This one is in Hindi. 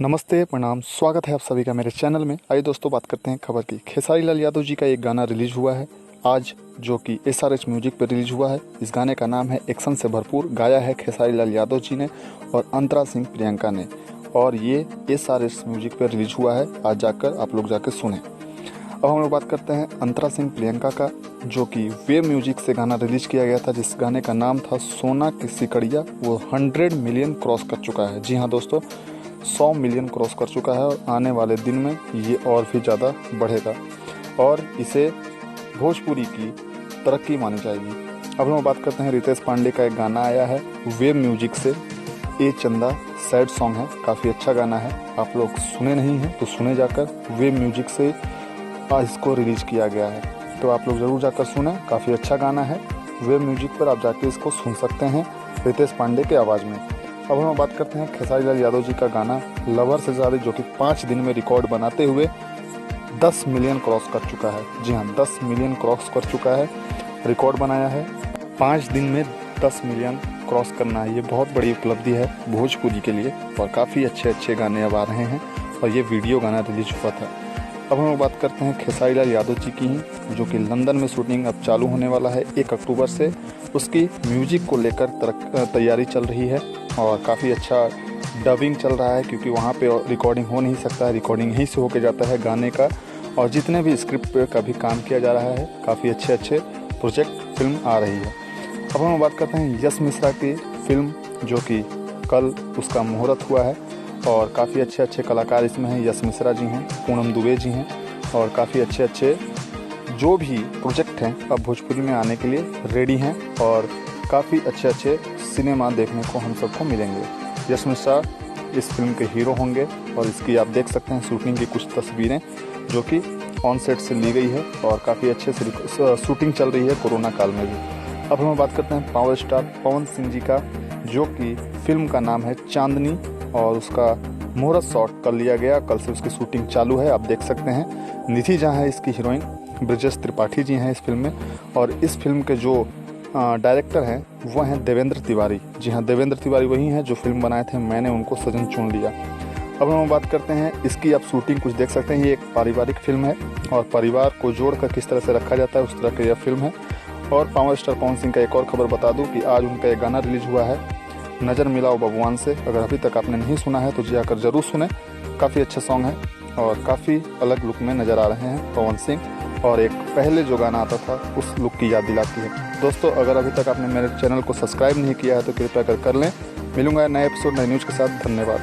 नमस्ते, प्रणाम, स्वागत है आप सभी का मेरे चैनल में। आइए दोस्तों बात करते हैं खबर की। खेसारी लाल यादव जी का एक गाना रिलीज हुआ है आज, जो कि SRH म्यूजिक पर रिलीज हुआ है। इस गाने का नाम है एक्शन से भरपूर। गाया है खेसारी लाल यादव जी ने और अंतरा सिंह प्रियंका ने, और ये SRH म्यूजिक पर रिलीज हुआ है। आज जाकर आप लोग जाकर सुने। अब हम लोग बात करते हैं अंतरा सिंह प्रियंका का, जो कि वेव म्यूजिक से गाना रिलीज किया गया था, जिस गाने का नाम था सोना की सिकड़िया। वो 100 मिलियन क्रॉस कर चुका है। जी हाँ दोस्तों, 100 मिलियन क्रॉस कर चुका है और आने वाले दिन में ये और भी ज़्यादा बढ़ेगा और इसे भोजपुरी की तरक्की मानी जाएगी। अब हम बात करते हैं रितेश पांडे का एक गाना आया है वेव म्यूजिक से, ए चंदा। सैड सॉन्ग है, काफ़ी अच्छा गाना है। आप लोग सुने नहीं हैं तो सुने जाकर। वेव म्यूजिक से आज इसको रिलीज किया गया है, तो आप लोग ज़रूर जाकर सुने। काफ़ी अच्छा गाना है। वेव म्यूजिक पर आप जाके इसको सुन सकते हैं रितेश पांडे के आवाज़ में। अब हम बात करते हैं खेसारी लाल यादव जी का गाना लवर से ज़्यादा, जो कि 5 दिन में रिकॉर्ड बनाते हुए 10 मिलियन क्रॉस कर चुका है। जी हाँ, 10 मिलियन क्रॉस कर चुका है, रिकॉर्ड बनाया है। 5 दिन में 10 मिलियन क्रॉस करना, ये बहुत बड़ी उपलब्धि है भोजपुरी के लिए। और काफ़ी अच्छे गाने अब आ रहे हैं और ये वीडियो गाना रिलीज हुआ था। अब हम बात करते हैं खेसारी लाल यादव जी की, जो कि लंदन में शूटिंग अब चालू होने वाला है 1 अक्टूबर से। उसकी म्यूजिक को लेकर तैयारी चल रही है और काफ़ी अच्छा डबिंग चल रहा है, क्योंकि वहाँ पे रिकॉर्डिंग हो नहीं सकता है, रिकॉर्डिंग यहीं से होके जाता है गाने का। और जितने भी स्क्रिप्ट पे का भी काम किया जा रहा है, काफ़ी अच्छे प्रोजेक्ट फिल्म आ रही है। अब हम बात करते हैं यश मिश्रा की फिल्म, जो कि कल उसका मुहूर्त हुआ है और काफ़ी अच्छे कलाकार इसमें हैं। यश मिश्रा जी हैं, पूनम दुबे जी हैं और काफ़ी अच्छे जो भी प्रोजेक्ट हैं अब भोजपुरी में आने के लिए रेडी हैं और काफ़ी अच्छे सिनेमा देखने को हम सबको मिलेंगे। यश मिश्रा इस फिल्म के हीरो होंगे और इसकी आप देख सकते हैं शूटिंग की कुछ तस्वीरें, जो कि ऑन सेट से ली गई है और काफ़ी अच्छे से शूटिंग चल रही है कोरोना काल में भी। अब हम बात करते हैं पावर स्टार पवन सिंह जी का, जो कि फिल्म का नाम है चांदनी और उसका मुहूर्त शॉट कर लिया गया। कल से उसकी शूटिंग चालू है, आप देख सकते हैं। निधि जहाँ है इसकी हीरोइन, ब्रिजेश त्रिपाठी जी हैं इस फिल्म में, और इस फिल्म के जो डायरेक्टर हैं वो हैं देवेंद्र तिवारी। जी हाँ, देवेंद्र तिवारी वही हैं जो फिल्म बनाए थे मैंने उनको सजन चुन लिया। अब हम बात करते हैं इसकी, आप शूटिंग कुछ देख सकते हैं। ये एक पारिवारिक फिल्म है और परिवार को जोड़कर किस तरह से रखा जाता है उस तरह की यह फिल्म है। और पावर स्टार पवन सिंह का एक और खबर बता दूं कि आज उनका एक गाना रिलीज हुआ है नज़र मिलाओ बबुआन से। अगर अभी तक आपने नहीं सुना है तो जाकर ज़रूर सुने, काफ़ी अच्छा सॉन्ग है और काफ़ी अलग लुक में नज़र आ रहे हैं पवन सिंह, और एक पहले जो गाना आता था उस लुक की याद दिलाती है। दोस्तों, अगर अभी तक आपने मेरे चैनल को सब्सक्राइब नहीं किया है तो कृपया कर लें। मिलूंगा नए एपिसोड नए न्यूज़ के साथ। धन्यवाद।